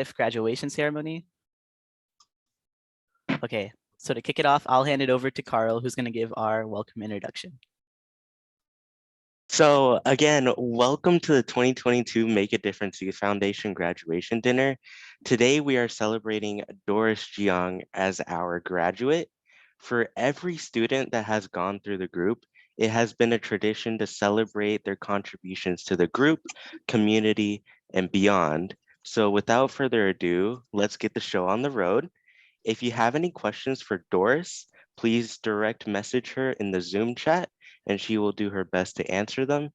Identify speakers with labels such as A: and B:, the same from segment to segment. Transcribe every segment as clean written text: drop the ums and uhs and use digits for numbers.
A: fifth graduation ceremony. Okay, so to kick it off, I'll hand it over to Carl, who's going to give our welcome introduction.
B: So again, welcome to the 2022 Make a Difference Youth Foundation graduation dinner. Today we are celebrating Doris Jiang as our graduate. For every student that has gone through the group, it has been a tradition to celebrate their contributions to the group, community, and beyond. So without further ado, let's get the show on the road. If you have any questions for Doris, please direct message her in the Zoom chat and she will do her best to answer them.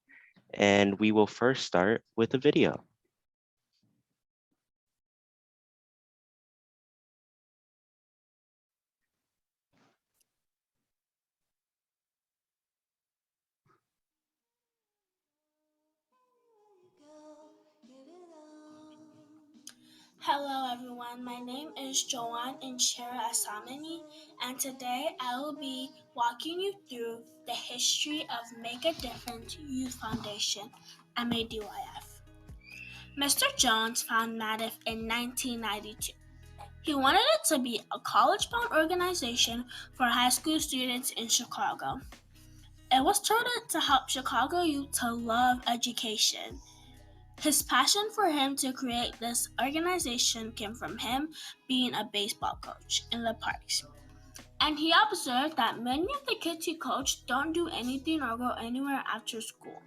B: And we will first start with a video.
C: Hello everyone, my name is Chevon Asamani, and today I will be walking you through the history of Make a Difference Youth Foundation, MADYF. Mr. Jones founded MADIF in 1992. He wanted it to be a college-bound organization for high school students in Chicago. It was started to help Chicago youth to love education. His passion for him to create this organization came from him being a baseball coach in the parks. And he observed that many of the kids he coached don't do anything or go anywhere after school.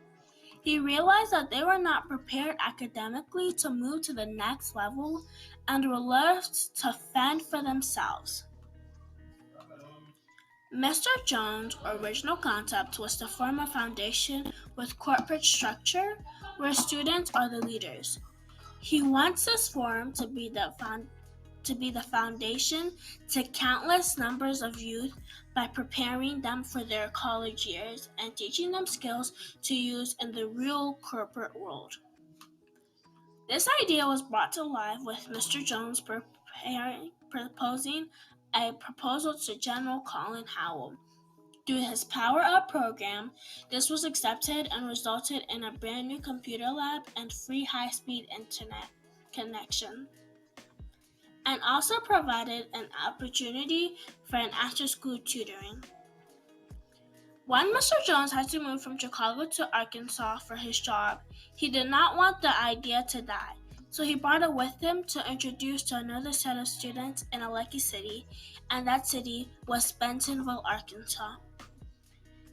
C: He realized that they were not prepared academically to move to the next level and were left to fend for themselves. Mr. Jones' original concept was to form a foundation with corporate structure where students are the leaders. He wants this forum to be the foundation to countless numbers of youth by preparing them for their college years and teaching them skills to use in the real corporate world. This idea was brought to life with Mr. Jones proposing a proposal to General Colin Howell. Through his Power Up program, this was accepted and resulted in a brand new computer lab and free high-speed internet connection, and also provided an opportunity for an after-school tutoring. When Mr. Jones had to move from Chicago to Arkansas for his job, he did not want the idea to die, so he brought it with him to introduce to another set of students in a lucky city, and that city was Bentonville, Arkansas.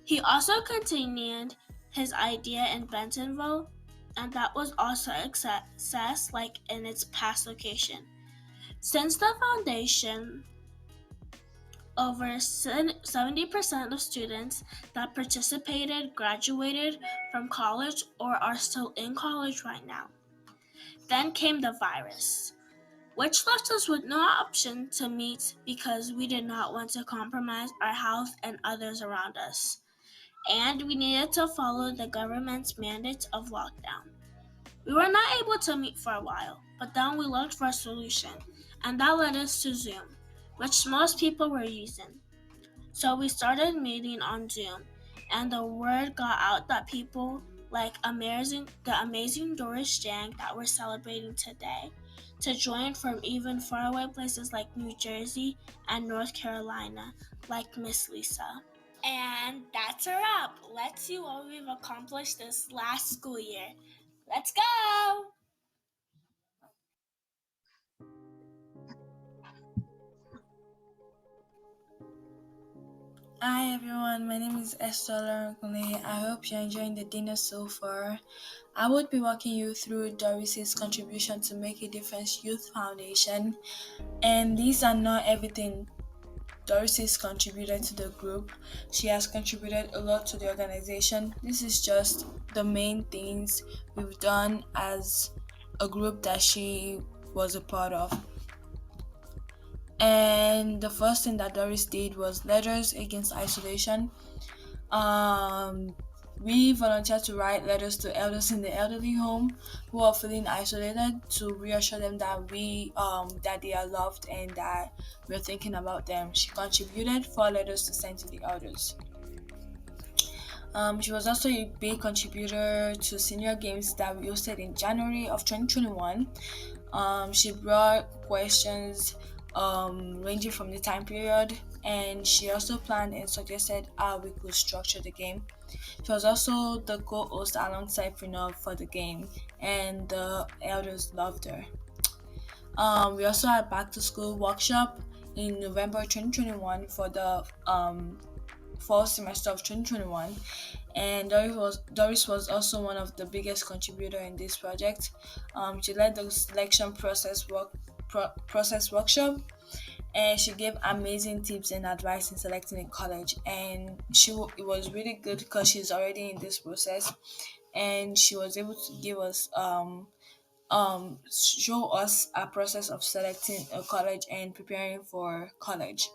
C: He also continued his idea in Bentonville, and that was also a success like in its past location. Since the foundation, over 70% of students that participated graduated from college or are still in college right now. Then came the virus, which left us with no option to meet because we did not want to compromise our health and others around us. And we needed to follow the government's mandates of lockdown. We were not able to meet for a while, but then we looked for a solution, and that led us to Zoom, which most people were using. So we started meeting on Zoom, and the word got out that people like the amazing Doris Jiang that we're celebrating today to join from even faraway places like New Jersey and North Carolina, like Miss Lisa. And that's a wrap. Let's see what we've accomplished this last school year. Let's go!
D: Hi everyone, my name is Esther Larakune. I hope you're enjoying the dinner so far. I would be walking you through Doris's contribution to Make a Difference Youth Foundation. And these are not everything Doris has contributed to the group. She has contributed a lot to the organization. This is just the main things we've done as a group that she was a part of. And the first thing that Doris did was Letters Against Isolation. We volunteered to write letters to elders in the elderly home who are feeling isolated to reassure them that that they are loved and that we're thinking about them. She contributed 4 letters to send to the elders. She was also a big contributor to senior games that we hosted in January of 2021. She brought questions ranging from the time period, and she also planned and suggested how we could structure the game. She was also the co-host alongside Prinav for the game, and the elders loved her. We also had back to school workshop in November 2021 for the fall semester of 2021, and Doris was also one of the biggest contributor in this project. She led the selection process workshop, and she gave amazing tips and advice in selecting a college. And it was really good because she's already in this process, and she was able to give us show us a process of selecting a college and preparing for college,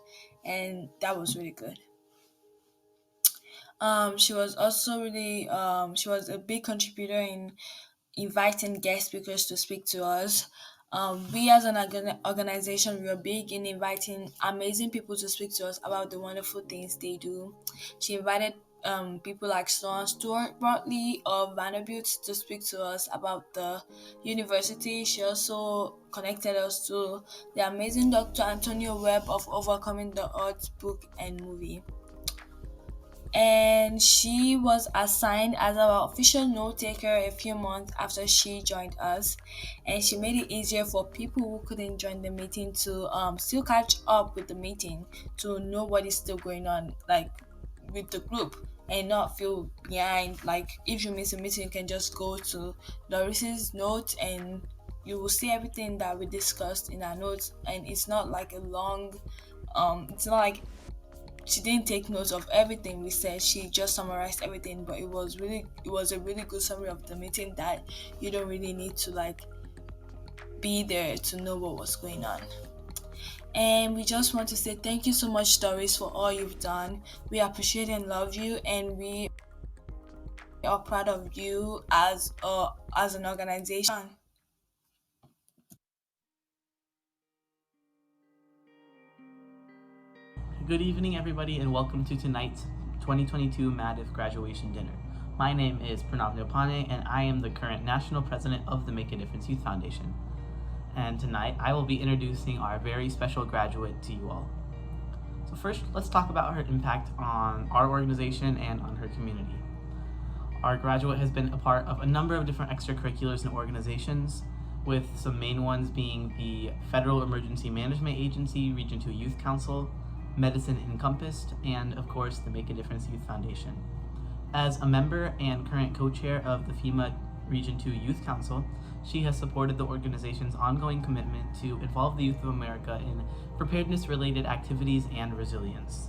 D: and that was really good. She was also really she was a big contributor in inviting guest speakers to speak to us. We as an organization, we are big in inviting amazing people to speak to us about the wonderful things they do. She invited people like Stuart Bartley of Vanderbilt to speak to us about the university. She also connected us to the amazing Dr. Antonio Webb of Overcoming the Odds book and movie, and she was assigned as our official note taker a few months after she joined us, and she made it easier for people who couldn't join the meeting to still catch up with the meeting, to know what is still going on, like with the group, and not feel behind. Like if you miss a meeting, you can just go to Doris's notes and you will see everything that we discussed in our notes, and it's not like a long it's not like she didn't take notes of everything we said. She just summarized everything, but it was a really good summary of the meeting that you don't really need to like be there to know what was going on. And we just want to say thank you so much, Doris, for all you've done. We appreciate and love you, and we are proud of you as an organization.
A: Good evening, everybody, and welcome to tonight's 2022 MADIF graduation dinner. My name is Pranav Nopane, and I am the current National President of the Make a Difference Youth Foundation. And tonight, I will be introducing our very special graduate to you all. So first, let's talk about her impact on our organization and on her community. Our graduate has been a part of a number of different extracurriculars and organizations, with some main ones being the Federal Emergency Management Agency Region 2 Youth Council, Medicine Encompassed, and of course the Make a Difference Youth Foundation. As a member and current co-chair of the FEMA Region 2 Youth Council, she has supported the organization's ongoing commitment to involve the youth of America in preparedness-related activities and resilience.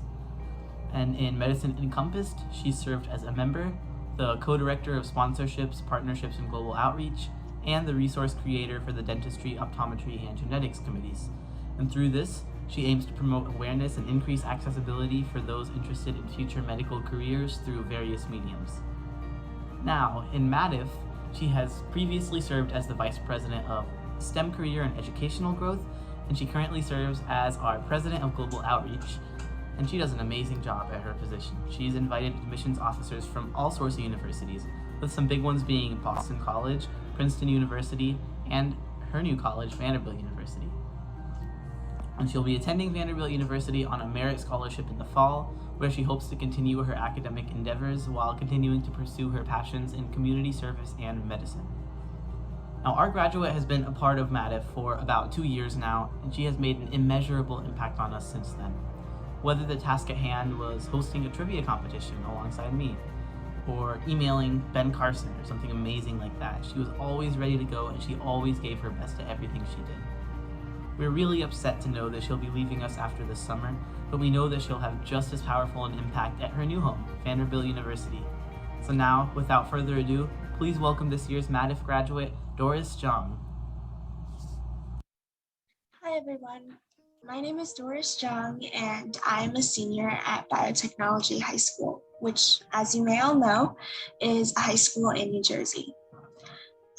A: And in Medicine Encompassed, she served as a member, the co-director of sponsorships, partnerships, and global outreach, and the resource creator for the dentistry, optometry, and genetics committees. And through this, she aims to promote awareness and increase accessibility for those interested in future medical careers through various mediums. Now, in MADIF, she has previously served as the Vice President of STEM Career and Educational Growth, and she currently serves as our President of Global Outreach, and she does an amazing job at her position. She's invited admissions officers from all sorts of universities, with some big ones being Boston College, Princeton University, and her new college, Vanderbilt University. And she'll be attending Vanderbilt University on a merit scholarship in the fall, where she hopes to continue her academic endeavors while continuing to pursue her passions in community service and medicine. Now, our graduate has been a part of MADIF for about 2 years now, and she has made an immeasurable impact on us since then. Whether the task at hand was hosting a trivia competition alongside me, or emailing Ben Carson or something amazing like that, she was always ready to go, and she always gave her best at everything she did. We're really upset to know that she'll be leaving us after this summer, but we know that she'll have just as powerful an impact at her new home, Vanderbilt University. So now, without further ado, please welcome this year's MADIF graduate, Doris Jiang.
E: Hi everyone, my name is Doris Jiang and I'm a senior at Biotechnology High School, which, as you may all know, is a high school in New Jersey.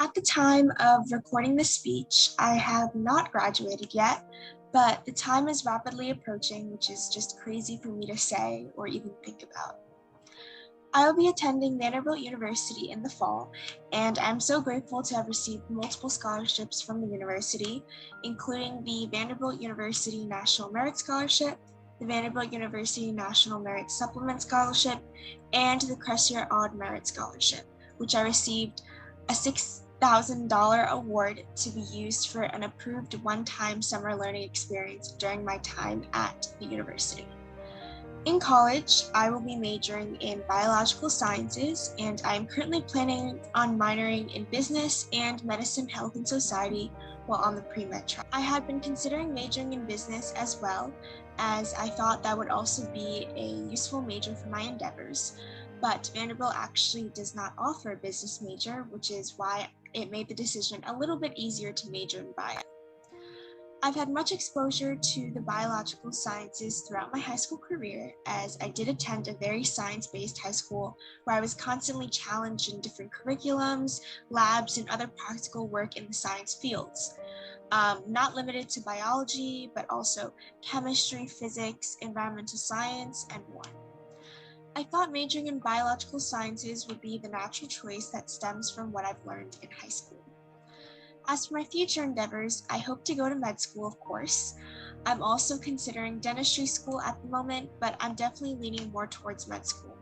E: At the time of recording this speech, I have not graduated yet, but the time is rapidly approaching, which is just crazy for me to say or even think about. I will be attending Vanderbilt University in the fall, and I'm so grateful to have received multiple scholarships from the university, including the Vanderbilt University National Merit Scholarship, the Vanderbilt University National Merit Supplement Scholarship, and the Cressier Odd Merit Scholarship, which I received a $6,000 award to be used for an approved one-time summer learning experience during my time at the university. In college, I will be majoring in biological sciences, and I'm currently planning on minoring in business and medicine, health, and society while on the pre-med track. I had been considering majoring in business as well, as I thought that would also be a useful major for my endeavors, but Vanderbilt actually does not offer a business major, which is why it made the decision a little bit easier to major in bio. I've had much exposure to the biological sciences throughout my high school career, as I did attend a very science-based high school where I was constantly challenged in different curriculums, labs, and other practical work in the science fields. Not limited to biology, but also chemistry, physics, environmental science, and more. I thought majoring in biological sciences would be the natural choice that stems from what I've learned in high school. As for my future endeavors, I hope to go to med school, of course. I'm also considering dentistry school at the moment, but I'm definitely leaning more towards med school.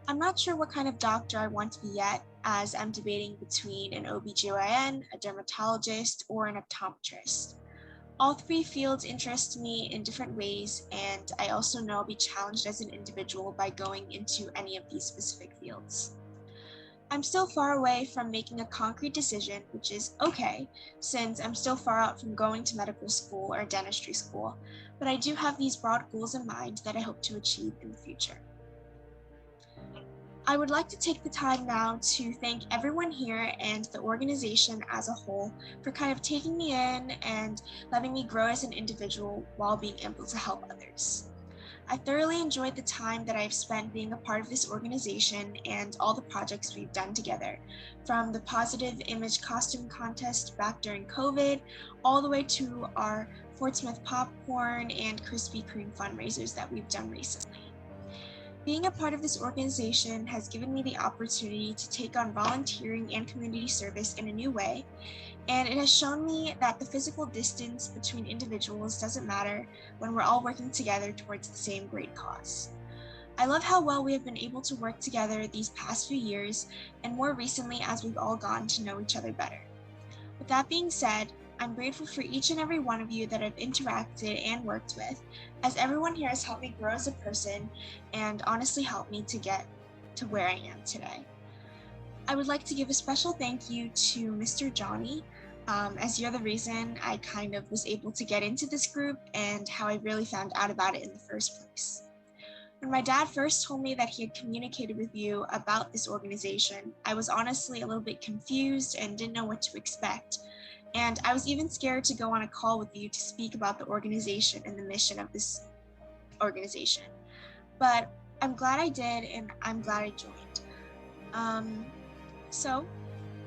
E: I'm not sure what kind of doctor I want to be yet, as I'm debating between an OBGYN, a dermatologist, or an optometrist. All three fields interest me in different ways, and I also know I'll be challenged as an individual by going into any of these specific fields. I'm still far away from making a concrete decision, which is okay, since I'm still far out from going to medical school or dentistry school, but I do have these broad goals in mind that I hope to achieve in the future. I would like to take the time now to thank everyone here and the organization as a whole for kind of taking me in and letting me grow as an individual while being able to help others. I thoroughly enjoyed the time that I've spent being a part of this organization and all the projects we've done together, from the positive image costume contest back during COVID, all the way to our Fort Smith popcorn and Krispy Kreme fundraisers that we've done recently. Being a part of this organization has given me the opportunity to take on volunteering and community service in a new way, and it has shown me that the physical distance between individuals doesn't matter when we're all working together towards the same great cause. I love how well we have been able to work together these past few years, and more recently as we've all gotten to know each other better. With that being said, I'm grateful for each and every one of you that I've interacted and worked with, as everyone here has helped me grow as a person and honestly helped me to get to where I am today. I would like to give a special thank you to Mr. Johnny, as you're the reason I kind of was able to get into this group and how I really found out about it in the first place. When my dad first told me that he had communicated with you about this organization, I was honestly a little bit confused and didn't know what to expect. And I was even scared to go on a call with you to speak about the organization and the mission of this organization. But I'm glad I did, and I'm glad I joined. So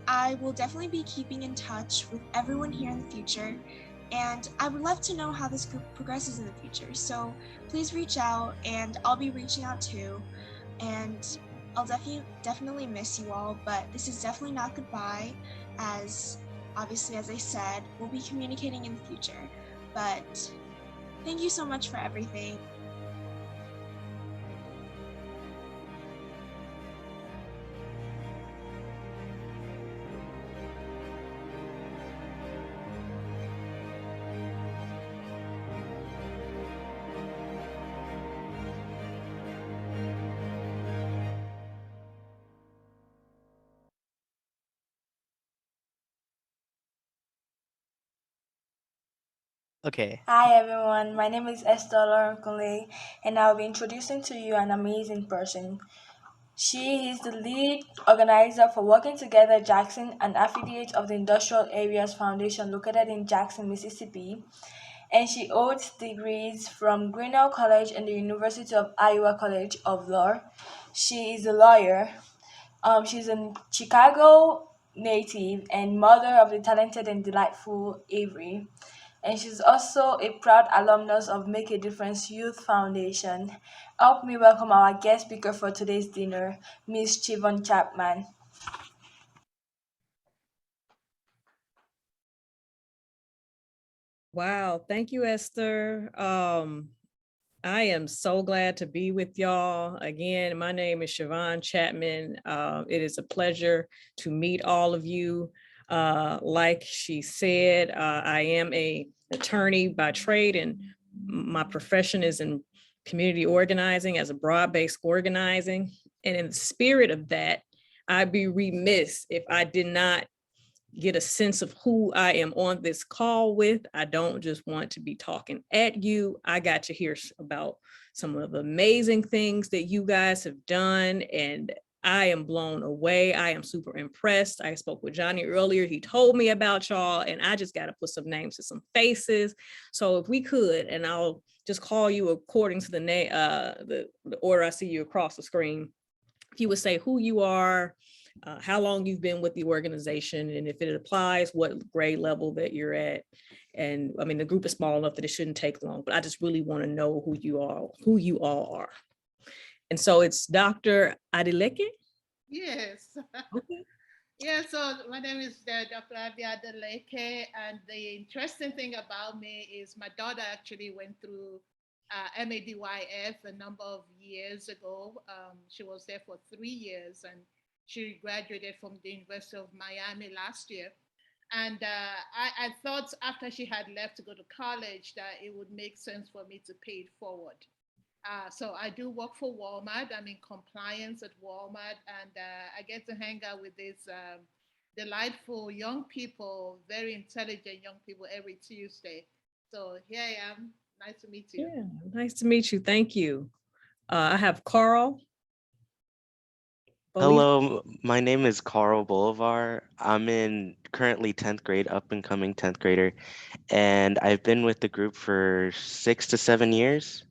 E: I will definitely be keeping in touch with everyone here in the future, and I would love to know how this group progresses in the future. So please reach out, and I'll be reaching out too. And I'll definitely miss you all, but this is definitely not goodbye, as obviously, as I said, we'll be communicating in the future. But thank you so much for everything.
A: Okay.
D: Hi everyone, my name is Esther Kunle, and I'll be introducing to you an amazing person. She is the lead organizer for Working Together Jackson, an affiliate of the Industrial Areas Foundation located in Jackson, Mississippi, and she holds degrees from Grinnell College and the University of Iowa College of Law. She is a lawyer. She's a Chicago native and mother of the talented and delightful Avery. and she's also a proud alumnus of Make a Difference Youth Foundation. Help me welcome our guest speaker for today's dinner, Miss Chevon Chapman.
F: Wow, thank you, Esther. I am so glad to be with y'all again. My name is Chevon Chatman. It is a pleasure to meet all of you. Like she said, I am an attorney by trade, and my profession is in community organizing as a broad-based organizing. And in the spirit of that, I'd be remiss if I did not get a sense of who I am on this call with. I don't just want to be talking at you. I got to hear about some of the amazing things that you guys have done, and I am blown away. I am super impressed. I spoke with Johnny earlier. He told me about y'all, and I just got to put some names to some faces. So if we could, and I'll just call you according to the order I see you across the screen. If you would say who you are, how long you've been with the organization, and if it applies, what grade level that you're at. And I mean, the group is small enough that it shouldn't take long, but I just really want to know who you all are. And so it's Dr. Adeleke.
G: Yes.
F: Okay.
G: Yeah, so my name is Dr. Abia Adeleke, and the interesting thing about me is my daughter actually went through MADYF a number of years ago. She was there for 3 years, and she graduated from the University of Miami last year. And I thought after she had left to go to college that it would make sense for me to pay it forward. So I do work for Walmart. I'm in compliance at Walmart, and I get to hang out with these delightful young people, very intelligent young people every Tuesday. So here I am. Nice to meet you.
F: Yeah, nice to meet you. Thank you. I have Carl.
B: Hello, my name is Carl Bolivar. I'm in currently 10th grade, up and coming 10th grader, and I've been with the group for 6 to 7 years,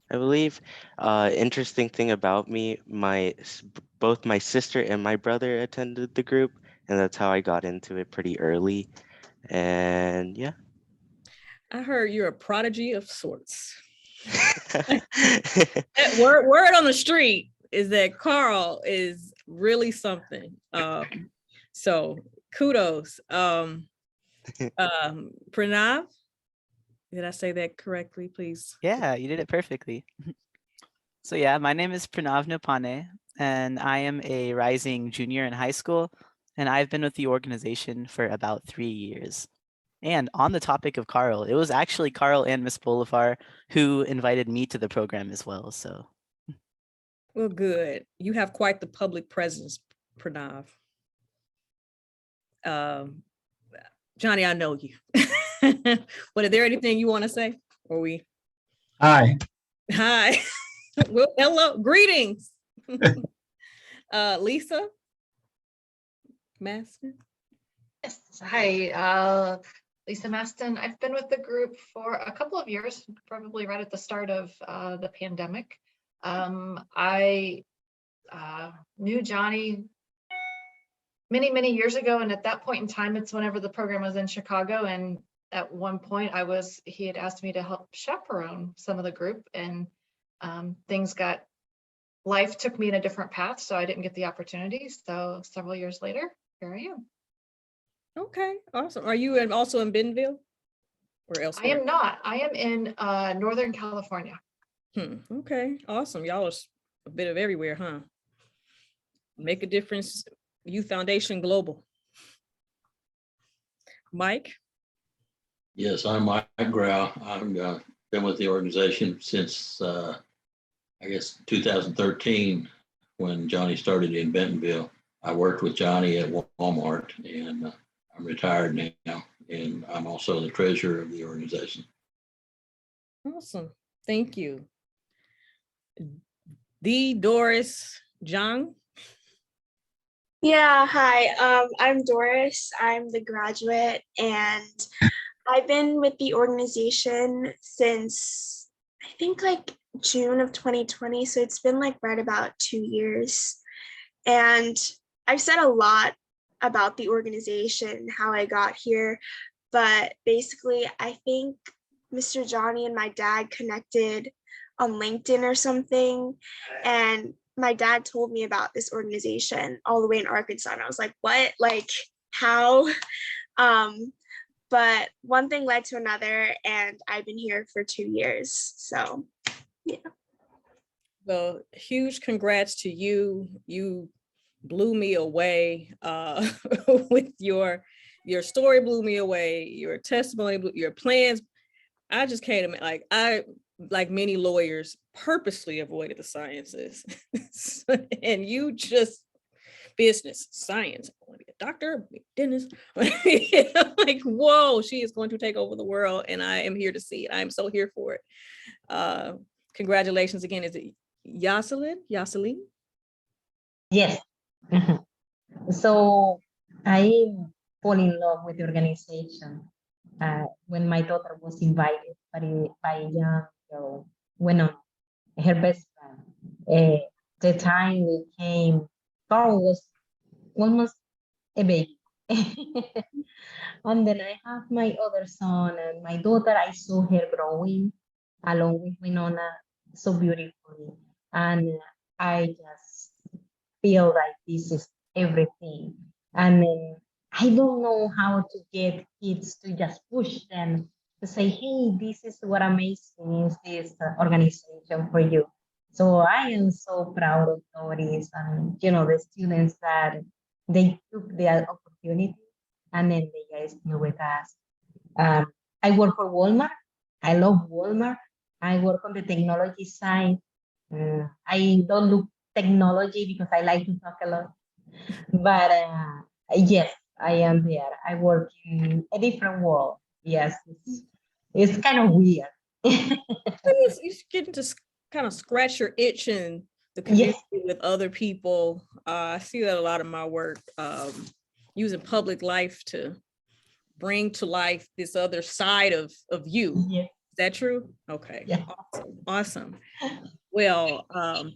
B: I believe. Interesting thing about me, both my sister and my brother attended the group, and that's how I got into it pretty early. And yeah.
F: I heard you're a prodigy of sorts. Word on the street is that Carl is really something. So kudos. Pranav, did I say that correctly, please?
H: Yeah, you did it perfectly. So yeah, my name is Pranav Nopane, and I am a rising junior in high school, and I've been with the organization for about 3 years. And on the topic of Carl, it was actually Carl and Miss Bolivar who invited me to the program as well. So,
F: well, good. You have quite the public presence, Pranav. Johnny, I know you. But is there anything you want to say? Or we?
I: Hi.
F: Hi. Well, hello. Greetings. Lisa Maston.
J: Yes. Hi, Lisa Maston. I've been with the group for a couple of years, probably right at the start of the pandemic. I knew Johnny many years ago, and at that point in time, it's whenever the program was in Chicago, and at one point he had asked me to help chaperone some of the group, and life took me in a different path, so I didn't get the opportunity. So several years later, here I am.
F: Okay, awesome. Are you also in Bentonville or elsewhere?
J: I am not. I am in Northern California.
F: Okay, awesome. Y'all are a bit of everywhere, huh? Make a Difference Youth Foundation Global. Mike?
K: Yes, I'm Mike Grau. I've been with the organization since, I guess, 2013, when Johnny started in Bentonville. I worked with Johnny at Walmart, and I'm retired now, and I'm also the treasurer of the organization.
F: Awesome. Thank you. Doris Jiang.
E: Yeah, hi. I'm Doris. I'm the graduate, and I've been with the organization since I think like June of 2020. So it's been like right about 2 years. And I've said a lot about the organization, how I got here, but basically I think Mr. Johnny and my dad connected on LinkedIn or something. And my dad told me about this organization all the way in Arkansas. And I was like, what? Like, how? But one thing led to another, and I've been here for 2 years. So, yeah.
F: Well, huge congrats to you. You blew me away with your story, blew me away. Your testimony, your plans. I just can't imagine. Like like many lawyers, purposely avoided the sciences, and you just business, science. I want to be a doctor, be a dentist. Like, whoa, she is going to take over the world, and I am here to see it. I am so here for it. Congratulations again. Is it Yoselin?
I: Yes. So I fall in love with the organization when my daughter was invited by a young girl, when her best friend. The time we came, Carl was almost a baby. And then I have my other son and my daughter. I saw her growing along with Winona so beautifully. And I just feel like this is everything. And then I don't know how to get kids to just push them to say, hey, this is what amazing is this organization for you. So I am so proud of Doris and, the students that they took the opportunity and then they are still with us. I work for Walmart. I love Walmart. I work on the technology side. I don't look technology because I like to talk a lot. But yes, I am there. I work in a different world. Yes, it's kind of weird.
F: You get to kind of scratch your itch in the community with other people. I see that a lot of my work, using public life to bring to life this other side of you.
I: Yeah.
F: Is that true? Okay.
I: Yeah.
F: Awesome. Well,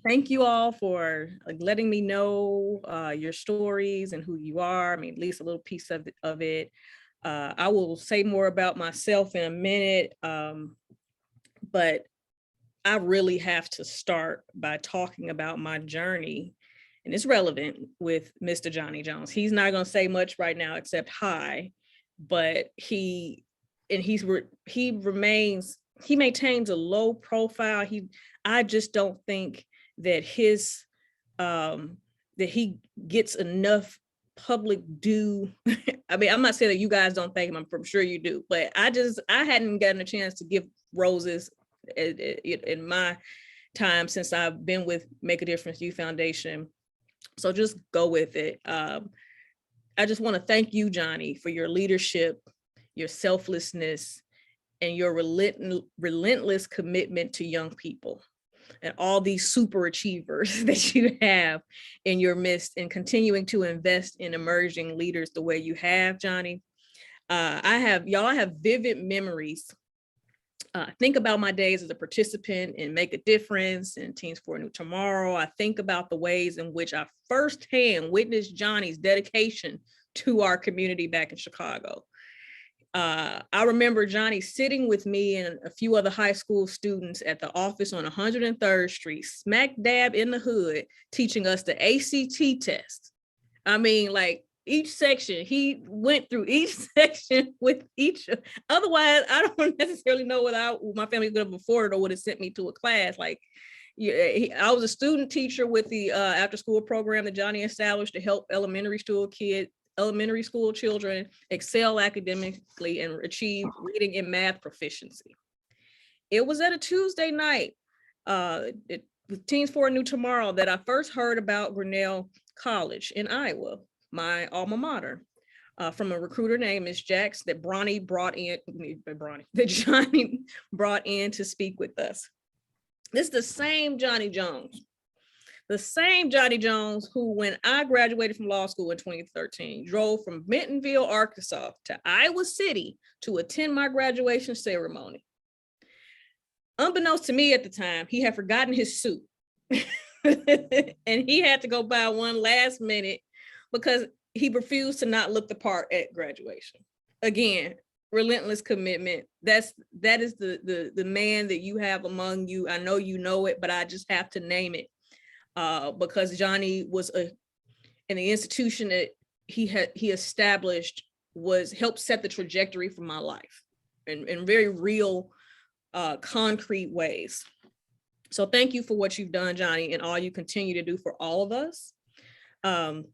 F: thank you all for letting me know your stories and who you are. I mean, at least a little piece of it. I will say more about myself in a minute, but I really have to start by talking about my journey, and it's relevant with Mr. Johnny Jones. He's not going to say much right now except hi, but he maintains a low profile. I just don't think that that he gets enough public due. I mean, I'm not saying that you guys don't thank him. I'm sure you do, but I hadn't gotten a chance to give roses in my time since I've been with Make a Difference Youth Foundation. So just go with it. I just want to thank you, Johnny, for your leadership, your selflessness, and your relentless commitment to young people and all these super achievers that you have in your midst, and continuing to invest in emerging leaders the way you have, Johnny. I have vivid memories. Think about my days as a participant in Make a Difference and Teens for a New Tomorrow. I think about the ways in which I firsthand witnessed Johnny's dedication to our community back in Chicago. I remember Johnny sitting with me and a few other high school students at the office on 103rd Street, smack dab in the hood, teaching us the ACT test. I mean, like, each section, he went through each section with each. Otherwise, I don't necessarily know whether my family could have afforded or would have sent me to a class. Like, I was a student teacher with the after school program that Johnny established to help elementary school children excel academically and achieve reading and math proficiency. It was at a Tuesday night with Teens for a New Tomorrow that I first heard about Grinnell College in Iowa, my alma mater, from a recruiter named Ms. Jax that Johnny brought in to speak with us. This is the same Johnny Jones. The same Johnny Jones who, when I graduated from law school in 2013, drove from Bentonville, Arkansas to Iowa City to attend my graduation ceremony. Unbeknownst to me at the time, he had forgotten his suit. And he had to go buy one last minute because he refused to not look the part at graduation. Again, relentless commitment. That is the man that you have among you. I know you know it, but I just have to name it because Johnny was in the institution that he established helped set the trajectory for my life in very real, concrete ways. So thank you for what you've done, Johnny, and all you continue to do for all of us. I'm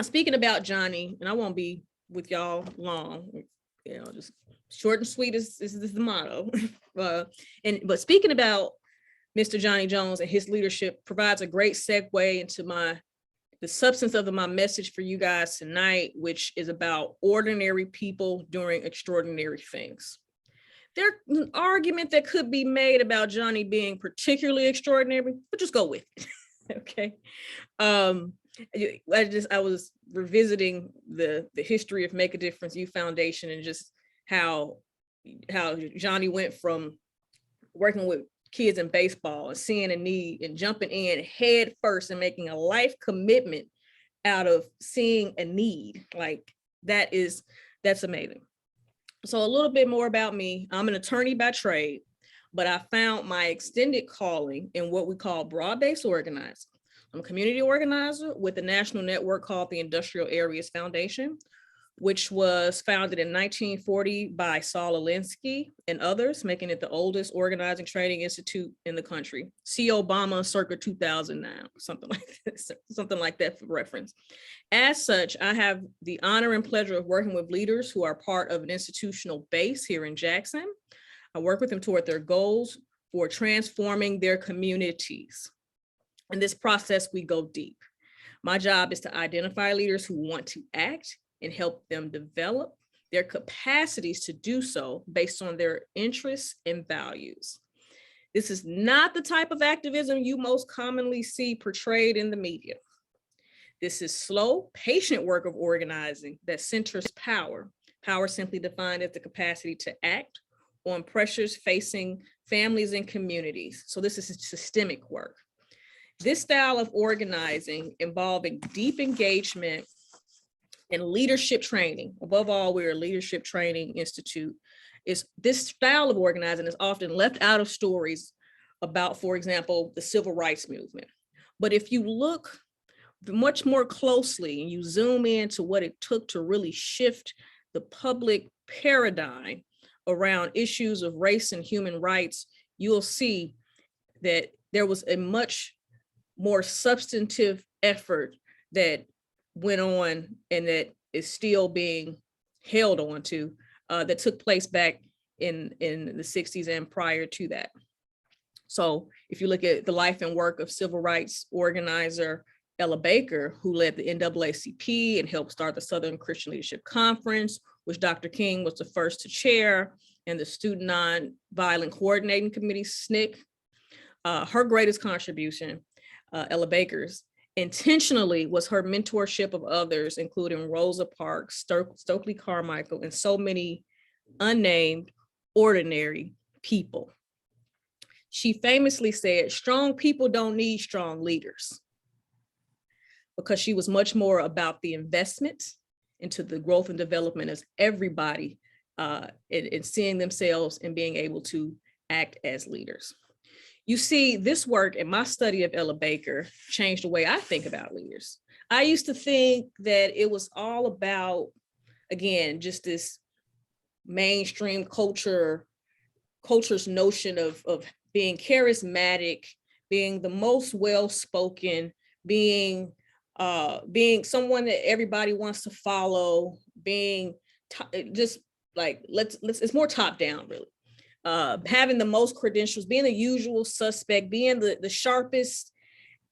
F: speaking about Johnny, and I won't be with y'all long. Just short and sweet is the motto. But speaking about Mr. Johnny Jones and his leadership provides a great segue into the substance of my message for you guys tonight, which is about ordinary people doing extraordinary things. There's an argument that could be made about Johnny being particularly extraordinary, but just go with it. Okay. I was revisiting the history of Make a Difference Youth Foundation and just how Johnny went from working with kids in baseball and seeing a need and jumping in head first and making a life commitment out of seeing a need. Like that's amazing. So a little bit more about me. I'm an attorney by trade, but I found my extended calling in what we call broad-based organizing. I'm a community organizer with a national network called the Industrial Areas Foundation, which was founded in 1940 by Saul Alinsky and others, making it the oldest organizing training institute in the country. See Obama circa 2009, something like that for reference. As such, I have the honor and pleasure of working with leaders who are part of an institutional base here in Jackson. I work with them toward their goals for transforming their communities. In this process, we go deep. My job is to identify leaders who want to act and help them develop their capacities to do so based on their interests and values. This is not the type of activism you most commonly see portrayed in the media. This is slow, patient work of organizing that centers power. Power simply defined as the capacity to act on pressures facing families and communities. So this is systemic work. This style of organizing involving deep engagement and leadership training, above all, we're a leadership training institute, this style of organizing is often left out of stories about, for example, the civil rights movement. But if you look much more closely and you zoom into what it took to really shift the public paradigm around issues of race and human rights, you'll see that there was a much more substantive effort that went on and that is still being held on to that took place back in the 60s and prior to that. So if you look at the life and work of civil rights organizer Ella Baker, who led the NAACP and helped start the Southern Christian Leadership Conference, which Dr. King was the first to chair, and the Student Nonviolent Coordinating Committee, SNCC, her greatest contribution, Ella Baker's, intentionally was her mentorship of others, including Rosa Parks, Stokely Carmichael, and so many unnamed ordinary people. She famously said, strong people don't need strong leaders, because she was much more about the investment into the growth and development as everybody and seeing themselves and being able to act as leaders. You see, this work and my study of Ella Baker changed the way I think about leaders. I used to think that it was all about, again, just this mainstream culture's notion of being charismatic, being the most well-spoken, being someone that everybody wants to follow, being just like, it's more top down, really. Having the most credentials, being the usual suspect, being the sharpest.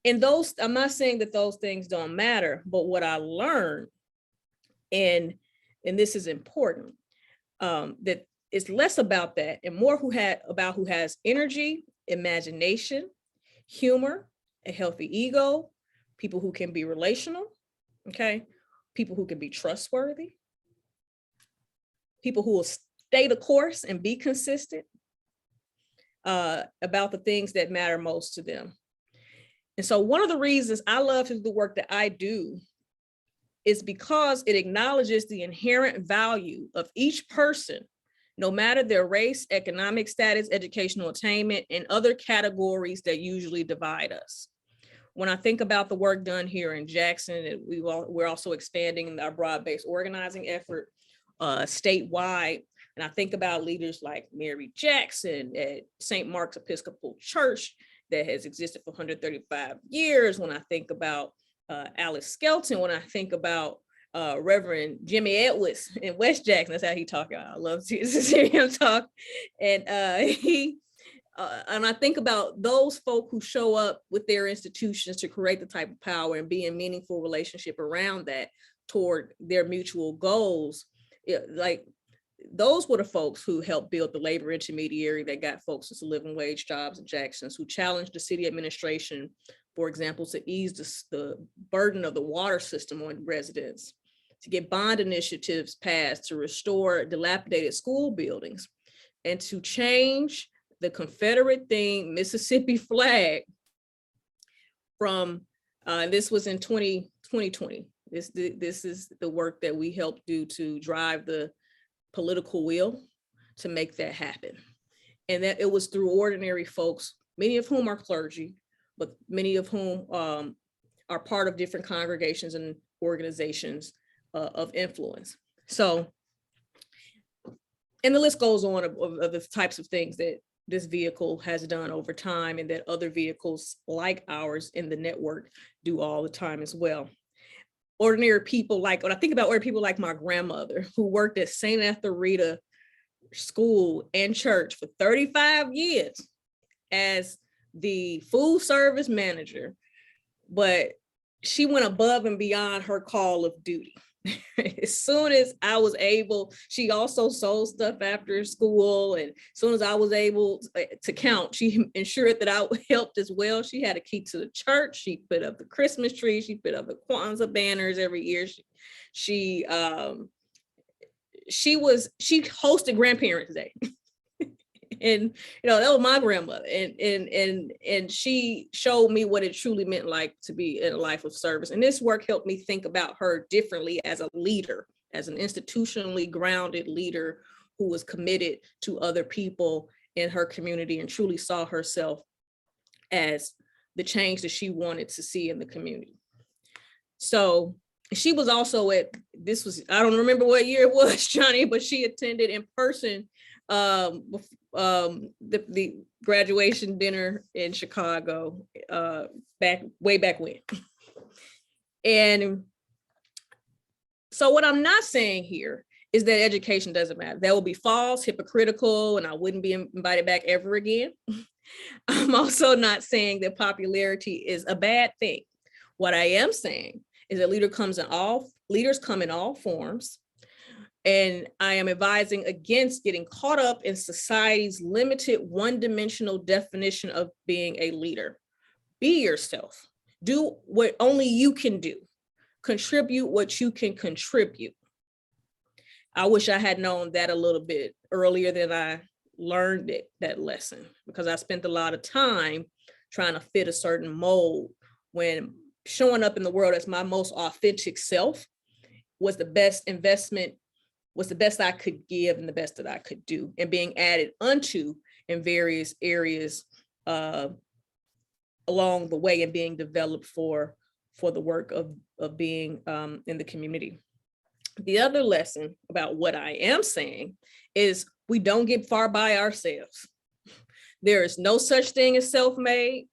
F: And those, I'm not saying that those things don't matter, but what I learned, and this is important, that it's less about that and more who has energy, imagination, humor, a healthy ego, people who can be relational, okay? People who can be trustworthy, people who will stay the course and be consistent about the things that matter most to them. And so one of the reasons I love to do the work that I do is because it acknowledges the inherent value of each person no matter their race, economic status, educational attainment, and other categories that usually divide us. When I think about the work done here in Jackson, we're also expanding our broad-based organizing effort statewide. And I think about leaders like Mary Jackson at St. Mark's Episcopal Church that has existed for 135 years. When I think about Alice Skelton, when I think about Reverend Jimmy Edwards in West Jackson, that's how he talk. I love to hear him talk. And and I think about those folk who show up with their institutions to create the type of power and be in meaningful relationship around that toward their mutual goals. Like those were the folks who helped build the labor intermediary that got folks into living wage jobs in Jackson, who challenged the city administration, for example, to ease the burden of the water system on residents, to get bond initiatives passed to restore dilapidated school buildings, and to change the Confederate themed Mississippi flag from, this was in 2020. This is the work that we helped do to drive the political will to make that happen. And that it was through ordinary folks, many of whom are clergy, but many of whom are part of different congregations and organizations of influence. So, and the list goes on of the types of things that this vehicle has done over time and that other vehicles like ours in the network do all the time as well. Ordinary people like, when I think about ordinary people like my grandmother, who worked at St. Ethelreda School and Church for 35 years as the food service manager, but she went above and beyond her call of duty. As soon as I was able, she also sold stuff after school. And as soon as I was able to count, she ensured that I helped as well. She had a key to the church. She put up the Christmas tree. She put up the Kwanzaa banners every year. She hosted Grandparents' Day. And that was my grandmother, and she showed me what it truly meant like to be in a life of service. And this work helped me think about her differently as a leader, as an institutionally grounded leader who was committed to other people in her community and truly saw herself as the change that she wanted to see in the community. So she was also I don't remember what year it was, Johnny, but she attended in person the graduation dinner in Chicago way back when. And so what I'm not saying here is that education doesn't matter. That would be false, hypocritical, and I wouldn't be invited back ever again. I'm also not saying that popularity is a bad thing. What I am saying is that leaders come in all forms. And I am advising against getting caught up in society's limited one-dimensional definition of being a leader. Be yourself. Do what only you can do. Contribute what you can contribute. I wish I had known that a little bit earlier than I learned that lesson, because I spent a lot of time trying to fit a certain mold when showing up in the world as my most authentic self was the best investment, was the best I could give and the best that I could do, and being added unto in various areas along the way and being developed for the work of being in the community. The other lesson about what I am saying is we don't get far by ourselves. There is no such thing as self-made.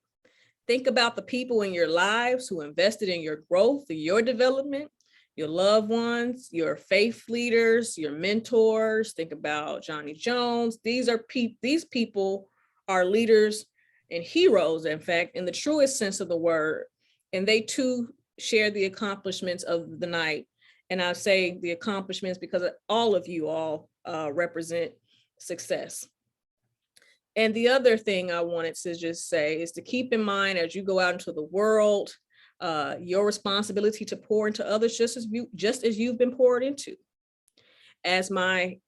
F: Think about the people in your lives who invested in your growth, in your development, your loved ones, your faith leaders, your mentors. Think about Johnny Jones. These people are leaders and heroes, in fact, in the truest sense of the word. And they too share the accomplishments of the night. And I say the accomplishments because all of you all represent success. And the other thing I wanted to just say is to keep in mind as you go out into the world, your responsibility to pour into others just as you've been poured into. As my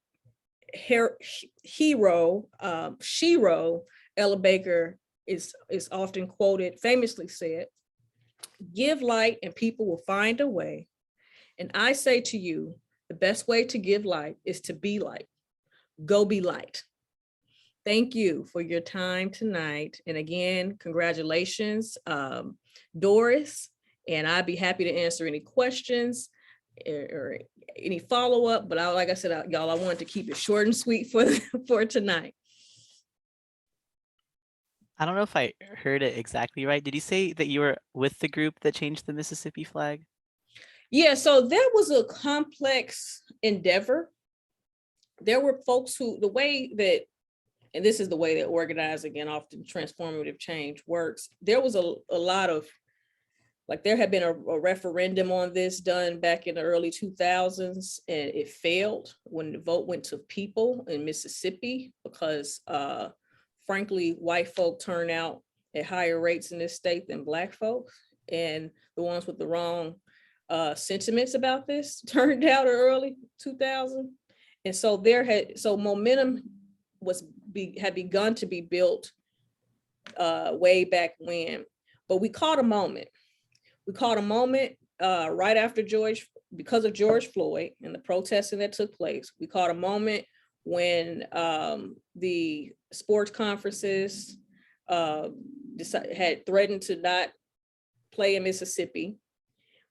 F: hero, Shiro, Ella Baker is often quoted, famously said, "Give light and people will find a way. And I say to you, the best way to give light is to be light. Go be light. Thank you for your time tonight. And again, congratulations, Doris. And I'd be happy to answer any questions or any follow-up. But like I said, y'all, I wanted to keep it short and sweet for tonight.
H: I don't know if I heard it exactly right. Did you say that you were with the group that changed the Mississippi flag?
F: Yeah, so that was a complex endeavor. There were folks who, the way that, and this is the way that organizing and often transformative change works, there was a lot of, like there had been a referendum on this done back in the early 2000s, and it failed when the vote went to people in Mississippi because frankly, white folk turn out at higher rates in this state than Black folks, and the ones with the wrong sentiments about this turned out early 2000. And so momentum had begun to be built way back when, but we caught a moment. We caught a moment right after because of George Floyd and the protesting that took place. We caught a moment when the sports conferences had threatened to not play in Mississippi.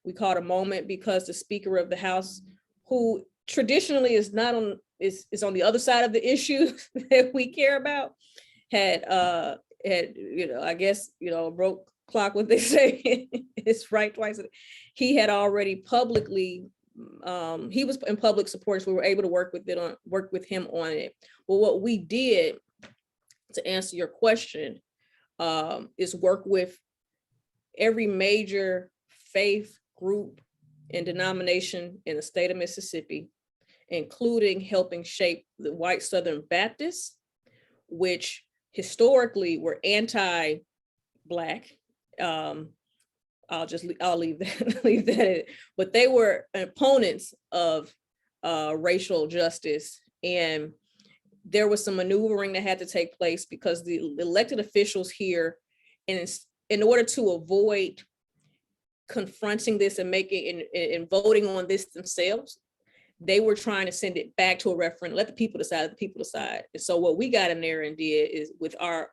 F: We caught a moment because the Speaker of the House, who traditionally is on the other side of the issue that we care about, had I guess broke clock, what they say. It's right twice. He had already publicly he was in public support, so we were able to work with him on it. Well, what we did, to answer your question, is work with every major faith group and denomination in the state of Mississippi, including helping shape the white Southern Baptists, which historically were anti-Black. I'll leave that. But they were opponents of racial justice, and there was some maneuvering that had to take place because the elected officials here, in order to avoid confronting this and voting on this themselves, they were trying to send it back to a referendum, let the people decide, And so what we got in there and did is with our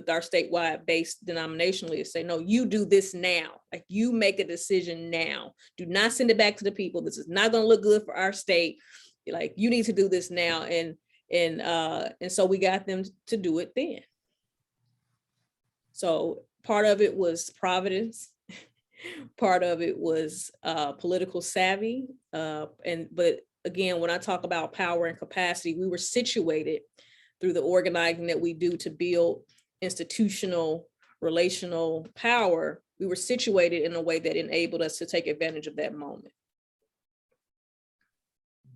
F: statewide based denominationally is say, no, you do this now. Like, you make a decision now. Do not send it back to the people. This is not going to look good for our state. Like, you need to do this now. And so we got them to do it then. So part of it was providence. Part of it was political savvy. But again, when I talk about power and capacity, we were situated through the organizing that we do to build institutional, relational power. We were situated in a way that enabled us to take advantage of that moment.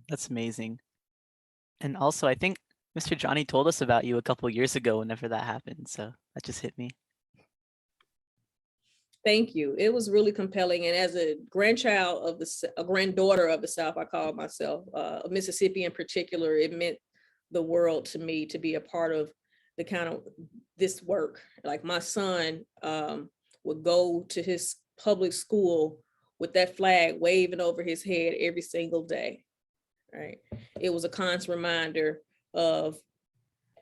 H: That's amazing. And also, I think Mr. Johnny told us about you a couple of years ago whenever that happened. So that just hit me.
F: Thank you. It was really compelling. And as a granddaughter of the South, I call myself, Mississippi in particular, it meant the world to me to be a part of the kind of this work. Like, my son would go to his public school with that flag waving over his head every single day, right? It was a constant reminder of,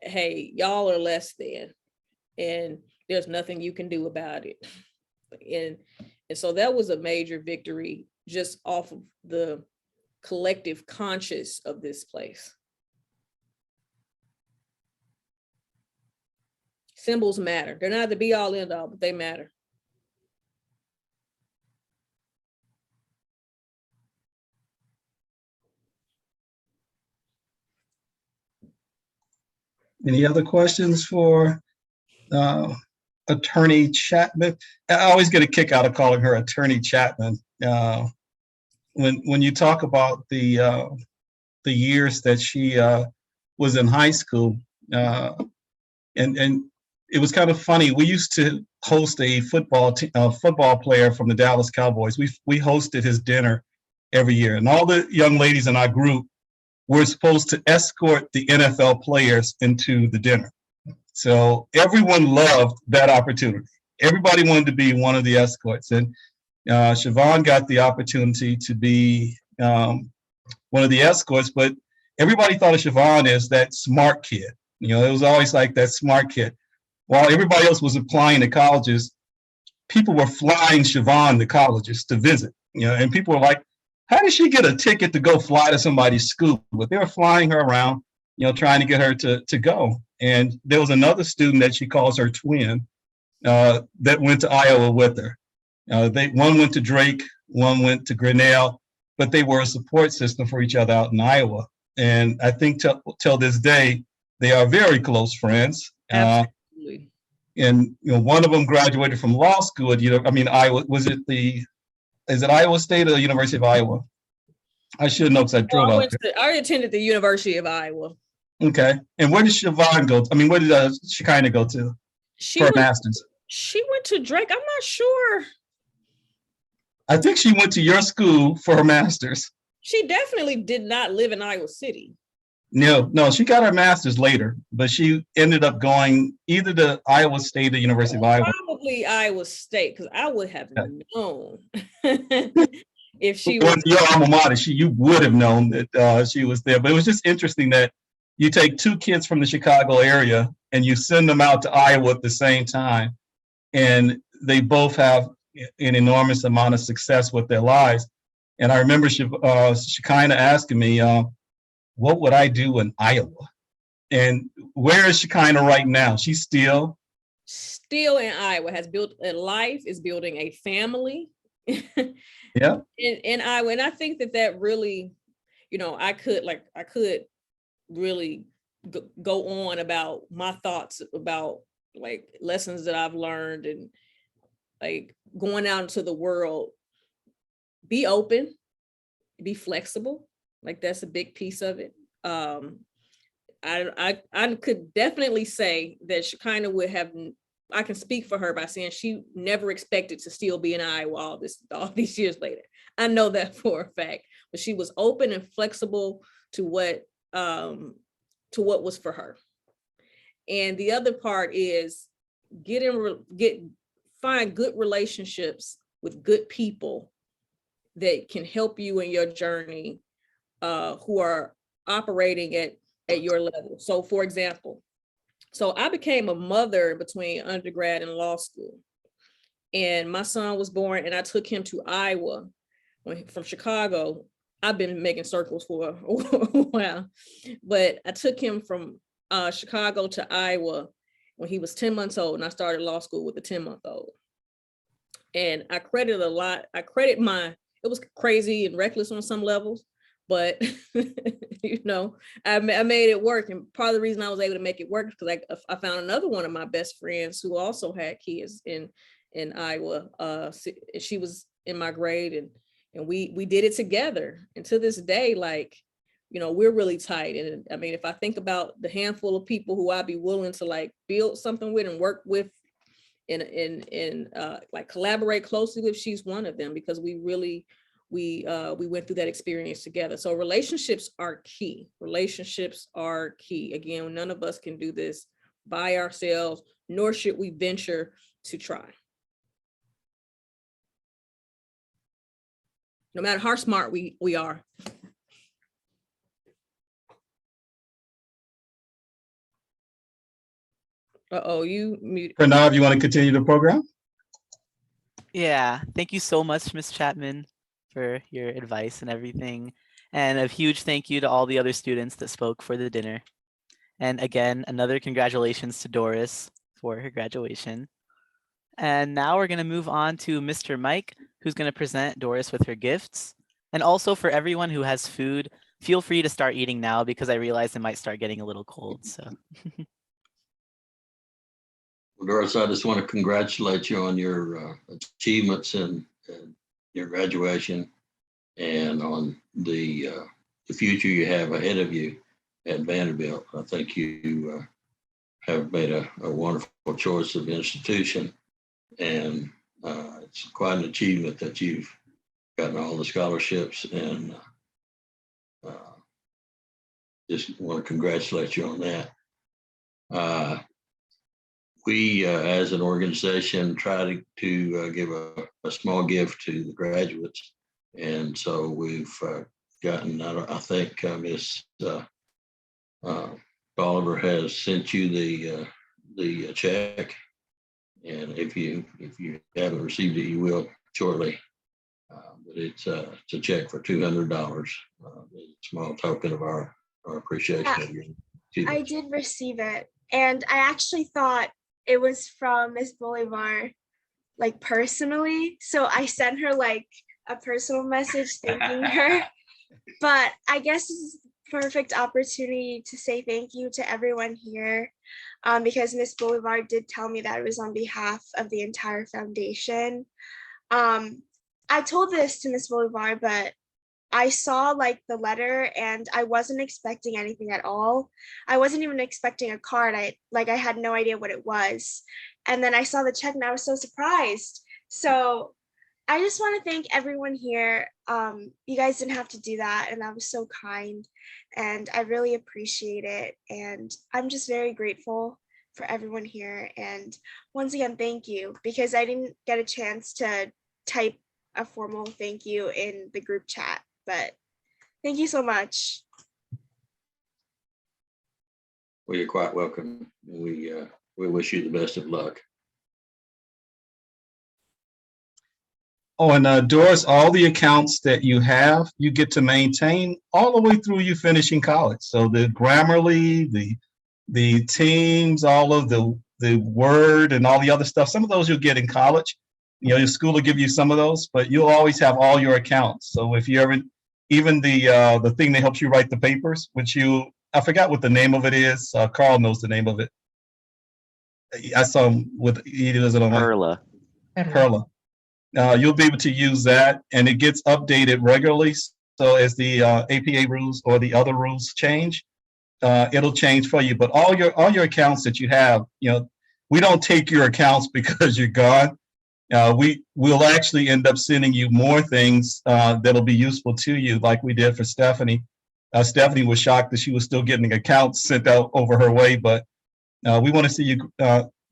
F: hey, y'all are less than, and there's nothing you can do about it. And so that was a major victory just off of the collective conscious of this place. Symbols matter. They're not the be all end all, but they matter.
L: Any other questions for Attorney Chatman? I always get a kick out of calling her Attorney Chatman. When you talk about the years that she was in high school, and it was kind of funny. We used to host a football player from the Dallas Cowboys. We hosted his dinner every year, and all the young ladies in our group were supposed to escort the NFL players into the dinner. So everyone loved that opportunity. Everybody wanted to be one of the escorts. And Chevon got the opportunity to be one of the escorts, but everybody thought of Chevon as that smart kid. It was always like that smart kid. While everybody else was applying to colleges, people were flying Chevon to colleges to visit. And people were like, how did she get a ticket to go fly to somebody's school? But they were flying her around, trying to get her to go. And there was another student that she calls her twin that went to Iowa with her. One went to Drake, one went to Grinnell, but they were a support system for each other out in Iowa. And I think till this day, they are very close friends.
F: Absolutely.
L: And one of them graduated from law school at Iowa. Is it Iowa State or the University of Iowa? I should know because I drove out there.
F: I attended the University of Iowa.
L: Okay. And where did Chevon go? Where did Shekinah go to for her master's?
F: She went to Drake. I'm not sure.
L: I think she went to your school for her master's.
F: She definitely did not live in Iowa City.
L: No, she got her master's later, but she ended up going either to Iowa State or University of Iowa.
F: Probably Iowa State, because I would have known if she
L: was your alma mater. You would have known that she was there. But it was just interesting that you take two kids from the Chicago area and you send them out to Iowa at the same time, and they both have an enormous amount of success with their lives. And I remember Shekinah asking me, what would I do in Iowa? And where is Shekinah right now? She's still
F: in Iowa, has built a life, is building a family.
L: Yeah.
F: in Iowa. And I think that really, I could really go on about my thoughts about like lessons that I've learned and like going out into the world. Be open, be flexible. Like that's a big piece of it. I could definitely say that Shekinah would have, I can speak for her by saying she never expected to still be in Iowa all these years later. I know that for a fact, but she was open and flexible to what was for her. And the other part is find good relationships with good people that can help you in your journey, who are operating at your level. So for example, I became a mother between undergrad and law school, and my son was born and I took him to Iowa from Chicago. I've been making circles for a while, but I took him from Chicago to Iowa when he was 10 months old, and I started law school with a 10-month-old. And I credit a lot. It was crazy and reckless on some levels, but I made it work. And part of the reason I was able to make it work is because I found another one of my best friends who also had kids in Iowa. She was in my grade, and we did it together. And to this day, we're really tight. And I mean, if I think about the handful of people who I'd be willing to like build something with and work with and collaborate closely with, she's one of them, because we went through that experience together. So relationships are key. Again, none of us can do this by ourselves, nor should we venture to try. No matter how smart we are. You muted.
L: Pranav, you want to continue the program?
H: Yeah, thank you so much, Ms. Chatman, for your advice and everything. And a huge thank you to all the other students that spoke for the dinner. And again, another congratulations to Doris for her graduation. And now we're going to move on to Mr. Mike, who's going to present Doris with her gifts. And also for everyone who has food, feel free to start eating now, because I realize it might start getting a little cold. So.
K: Well, Doris, I just want to congratulate you on your achievements in your graduation and on the future you have ahead of you at Vanderbilt. I think you have made a wonderful choice of institution, and it's quite an achievement that you've gotten all the scholarships, and just want to congratulate you on that. We, as an organization, try to give a small gift to the graduates. And so we've gotten. I think Miss Oliver has sent you the check, and if you haven't received it, you will shortly. But it's a check for $200. A small token of our appreciation of your
E: I
K: achievements.
E: did receive it, and I actually thought it was from Miss Bolivar, like personally. So I sent her like a personal message thanking her. But I guess this is a perfect opportunity to say thank you to everyone here, because Miss Bolivar did tell me that it was on behalf of the entire foundation. I told this to Miss Bolivar, but I saw like the letter and I wasn't expecting anything at all. I wasn't even expecting a card. I had no idea what it was. And then I saw the check and I was so surprised. So I just want to thank everyone here. You guys didn't have to do that, and that was so kind, and I really appreciate it. And I'm just very grateful for everyone here. And once again, thank you, because I didn't get a chance to type a formal thank you in the group chat, but thank you so much.
K: Well, you're quite welcome. We wish you the best of luck.
L: Oh, and Doris, all the accounts that you have, you get to maintain all the way through you finishing college. So the Grammarly, the Teams, all of the Word and all the other stuff, some of those you'll get in college. You know, your school will give you some of those, but you'll always have all your accounts. So if you ever, even the thing that helps you write the papers, which I forgot what the name of it is. Carl knows the name of it. I saw him he does it on
B: Perla.
L: Perla. You'll be able to use that, and it gets updated regularly. So as the APA rules or the other rules change, it'll change for you. But all your accounts that you have, you know, we don't take your accounts because you're gone. We'll actually end up sending you more things that'll be useful to you, like we did for Stephanie. Stephanie was shocked that she was still getting accounts sent out over her way, but we want to see you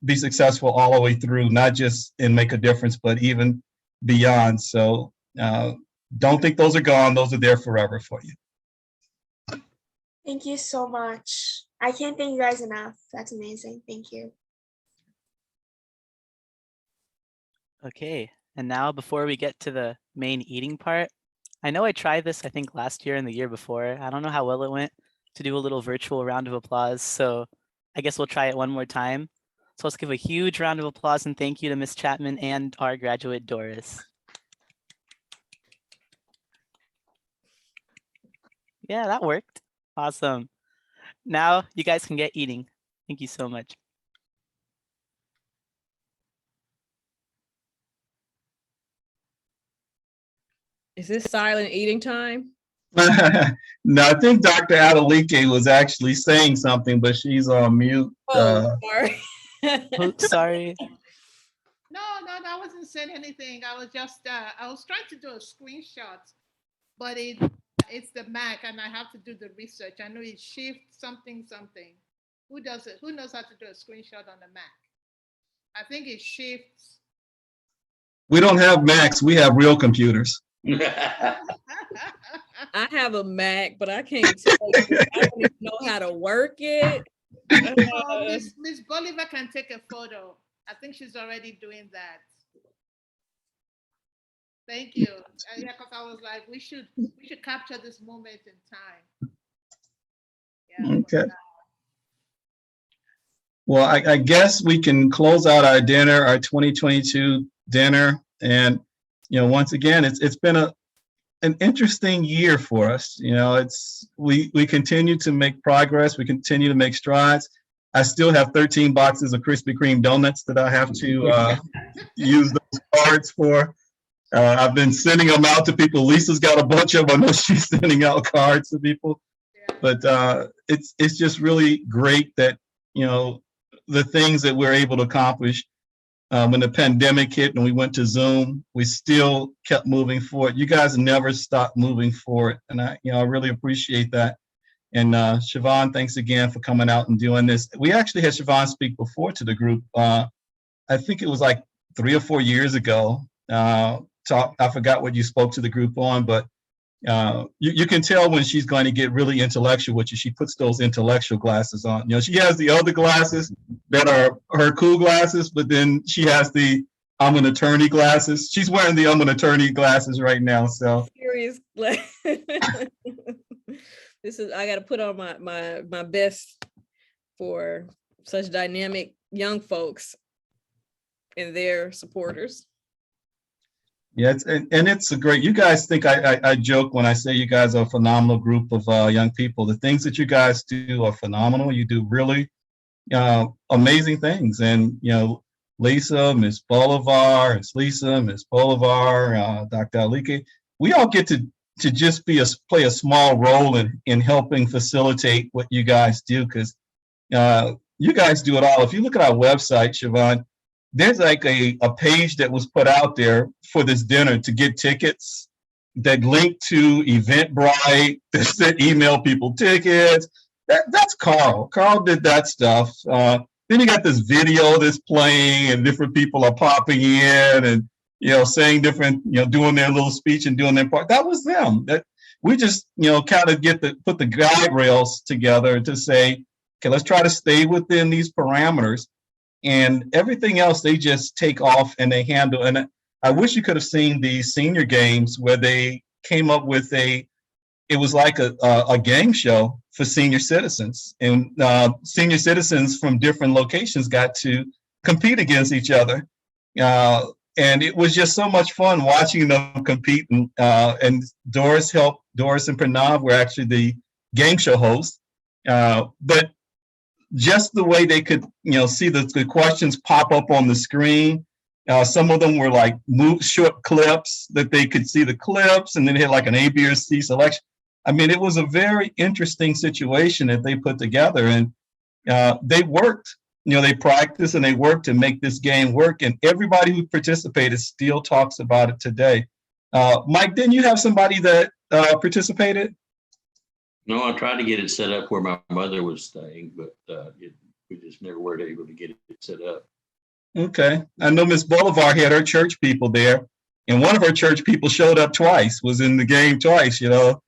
L: be successful all the way through, not just in Make a Difference, but even beyond. So don't think those are gone. Those are there forever for you.
E: Thank you so much. I can't thank you guys enough. That's amazing. Thank you.
H: Okay, and now before we get to the main eating part, I know I tried this, I think last year and the year before. I don't know how well it went to do a little virtual round of applause. So I guess we'll try it one more time. So let's give a huge round of applause and thank you to Ms. Chapman and our graduate Doris. Yeah, that worked. Awesome. Now you guys can get eating. Thank you so much.
F: Is this silent eating time?
L: No, I think Dr. Adelike was actually saying something, but she's on mute.
F: Sorry.
H: Oops, sorry.
G: No, I wasn't saying anything. I was just I was trying to do a screenshot, but it's the Mac, and I have to do the research. I know it's shift something. Who does it? Who knows how to do a screenshot on the Mac? I think it shifts.
L: We don't have Macs. We have real computers.
F: I have a Mac, but I can't tell you. I don't even know how to work it.
G: Miss Bolivar can take a photo. I think she's already doing that. Thank you. Yeah, because I was like, we should capture this moment in time. Yeah,
L: okay. Well, I guess we can close out our dinner, our 2022 dinner, and you know, once again, it's been an interesting year for us. You know, we continue to make progress. We continue to make strides. I still have 13 boxes of Krispy Kreme donuts that I have to use those cards for. I've been sending them out to people. Lisa's got a bunch of them. I know she's sending out cards to people. But it's just really great that, you know, the things that we're able to accomplish. When the pandemic hit and we went to Zoom, we still kept moving forward. You guys never stopped moving forward, and I really appreciate that. And Chevon, thanks again for coming out and doing this. We actually had Chevon speak before to the group. I think it was like 3 or 4 years ago. I forgot what you spoke to the group on, but You can tell when she's going to get really intellectual with you. She puts those intellectual glasses on. You know, she has the other glasses that are her cool glasses, but then she has the I'm an attorney glasses. She's wearing the I'm an attorney glasses right now. So
F: Serious. This is, I got to put on my best for such dynamic young folks and their supporters.
L: yeah, and it's a great. You guys think I joke when I say you guys are a phenomenal group of young people. The things that you guys do are phenomenal. You do really amazing things, and you know, Lisa, Miss Bolivar, Miss Bolivar, Dr. Alike, we all get to just play a small role in helping facilitate what you guys do, because you guys do it all. If you look at our website, Chevon, there's like a page that was put out there for this dinner to get tickets that link to Eventbrite, that email people tickets. That's Carl. Carl did that stuff. Then you got this video that's playing and different people are popping in and, you know, saying different, you know, doing their little speech and doing their part. That was them. That we just, you know, kind of put the guide rails together to say, okay, let's try to stay within these parameters, and everything else they just take off and they handle. And I wish you could have seen the senior games where they came up with it was like a game show for senior citizens, and senior citizens from different locations got to compete against each other. And it was just so much fun watching them compete. And Doris and Pranav were actually the game show hosts. But just the way they could, you know, see the questions pop up on the screen. Some of them were like short clips that they could see the clips, and then they had like an A, B, or C selection. I mean, it was a very interesting situation that they put together, and they worked. You know, they practiced and they worked to make this game work, and everybody who participated still talks about it today. Mike, didn't you have somebody that participated?
K: No, I tried to get it set up where my mother was staying, but we just never were able to get it set up. Okay. I know Miss Bolivar had her church people there, and one of her church people showed up twice, was in the game twice, you know.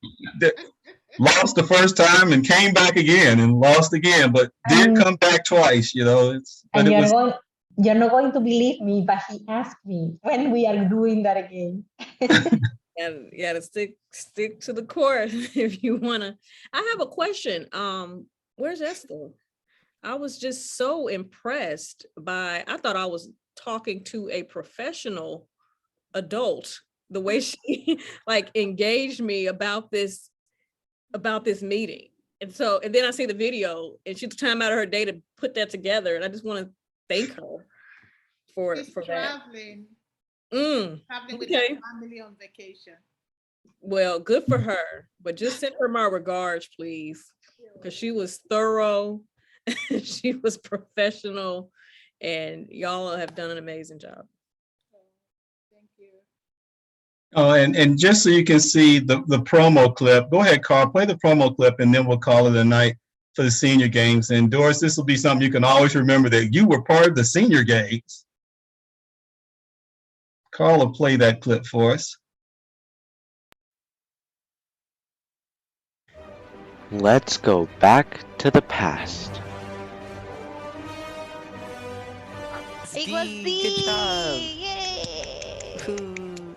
K: Lost the first time and came back again and lost again, but did come back twice, you know.
I: You're not going to believe me, but he asked me when we are doing that again.
F: And you gotta stick to the course if you wanna. I have a question. Where's Esther? I was just so impressed I thought I was talking to a professional adult, the way she like engaged me about this meeting. And then I see the video, and she took time out of her day to put that together. And I just want to thank her for that.
G: Traveling with
F: Okay.
G: her family on vacation.
F: Well, good for her, but just send her my regards, please, because she was thorough, she was professional, and y'all have done an amazing job.
G: Thank you.
L: Oh, and just so you can see the promo clip, go ahead, Carl, play the promo clip, and then we'll call it a night for the senior games. And Doris, this will be something you can always remember, that you were part of the senior games. Carl will play that clip for us.
B: Let's go back to the past.
M: It was B.
H: Good job.
M: Yay!
H: Ooh.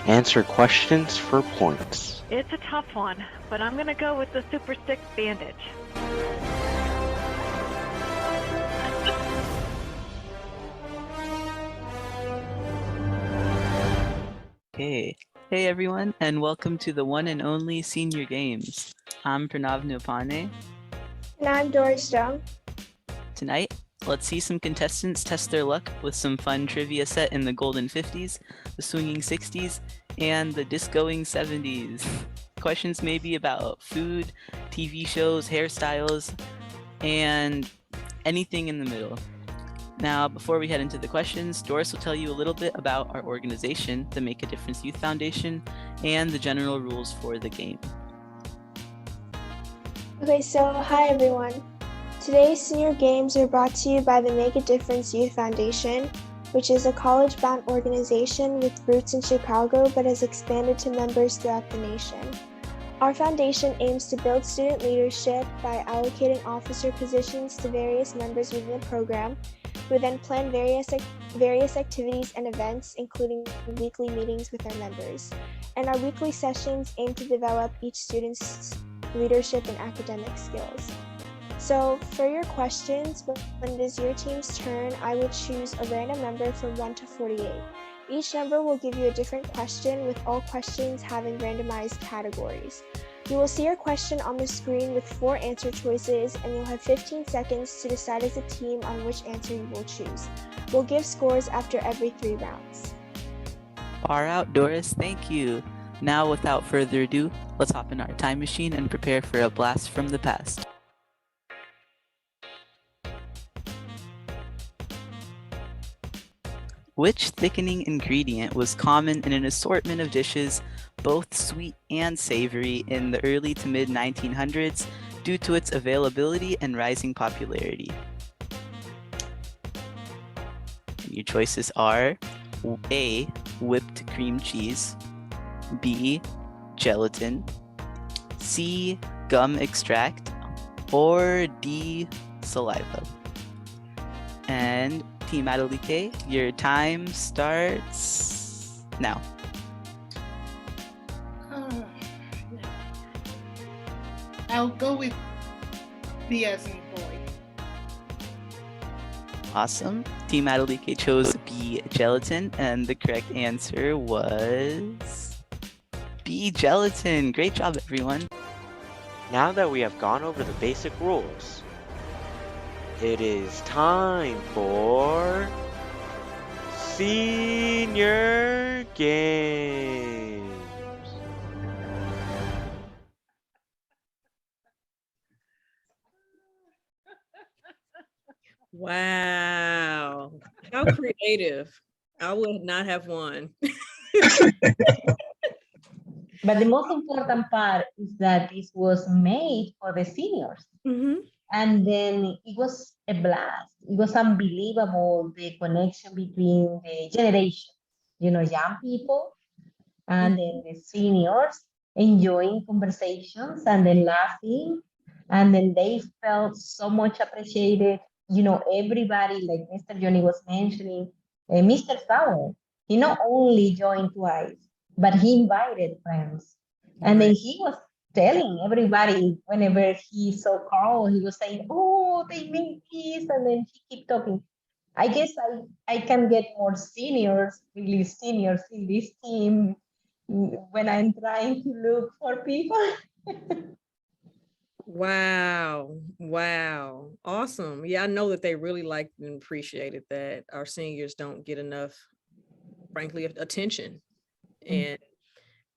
B: Answer questions for points.
N: It's a tough one, but I'm gonna go with the Super 6 bandage.
H: Okay. Hey everyone, and welcome to the one and only Senior Games. I'm Pranav Nopane.
E: And I'm Doris Jiang.
H: Tonight, let's see some contestants test their luck with some fun trivia set in the golden 50s, the swinging 60s, and the discoing 70s. Questions may be about food, TV shows, hairstyles, and anything in the middle. Now, before we head into the questions, Doris will tell you a little bit about our organization, the Make a Difference Youth Foundation, and the general rules for the game.
E: Okay, so hi everyone. Today's senior games are brought to you by the Make a Difference Youth Foundation. which is a college-bound organization with roots in Chicago but has expanded to members throughout the nation. Our foundation aims to build student leadership by allocating officer positions to various members within the program. We then plan various activities and events, including weekly meetings with our members. And our weekly sessions aim to develop each student's leadership and academic skills. So for your questions, when it is your team's turn, I would choose a random number from 1 to 48. Each number will give you a different question, with all questions having randomized categories. You will see your question on the screen with 4 answer choices, and you'll have 15 seconds to decide as a team on which answer you will choose. We'll give scores after every 3 rounds.
H: Far out, Doris, thank you. Now, without further ado, let's hop in our time machine and prepare for a blast from the past. Which thickening ingredient was common in an assortment of dishes, both sweet and savory, in the early to mid 1900s due to its availability and rising popularity? And your choices are A, whipped cream cheese, B, gelatin, C, gum extract, or D, saliva. And Team Adelike, your time starts now.
G: I'll go with B as in boy.
H: Awesome. Team Adelike chose B, gelatin, and the correct answer was B, gelatin. Great job, everyone.
B: Now that we have gone over the basic rules, it is time for Senior Games.
F: Wow. How creative. I would not have won.
I: But the most important part is that this was made for the seniors. And then it was a blast. It was unbelievable, the connection between the generations, young people and then the seniors enjoying conversations and then laughing. And then they felt so much appreciated. Everybody, like Mr. Johnny was mentioning, Mr. Sauer, he not only joined twice, but he invited friends. And then he was telling everybody whenever he saw Carl, he was saying, oh, they made this, and then he keep talking. I guess I can get more seniors, really seniors in this team when I'm trying to look for people.
F: Wow. Wow. Awesome. Yeah, I know that they really liked and appreciated that. Our seniors don't get enough, frankly, attention. And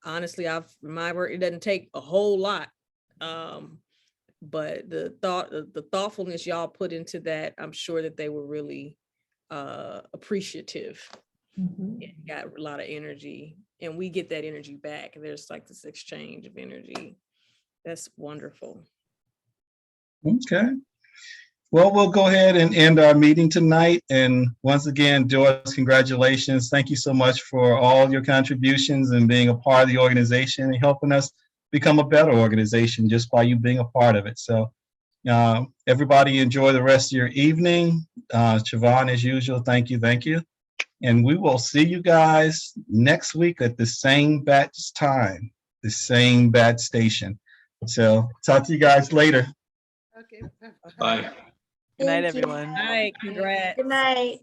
F: honestly, my work, it doesn't take a whole lot. But the thoughtfulness y'all put into that, I'm sure that they were really appreciative. And got a lot of energy, and we get that energy back. There's like this exchange of energy. That's wonderful.
L: Okay. Well, we'll go ahead and end our meeting tonight. And once again, Doris, congratulations. Thank you so much for all your contributions and being a part of the organization and helping us become a better organization just by you being a part of it. So everybody enjoy the rest of your evening. Chevon, as usual, thank you. And we will see you guys next week at the same batch time, the same batch station. So talk to you guys later.
G: Okay.
K: Bye.
H: Good night, everyone.
F: All right, congrats.
E: Good night.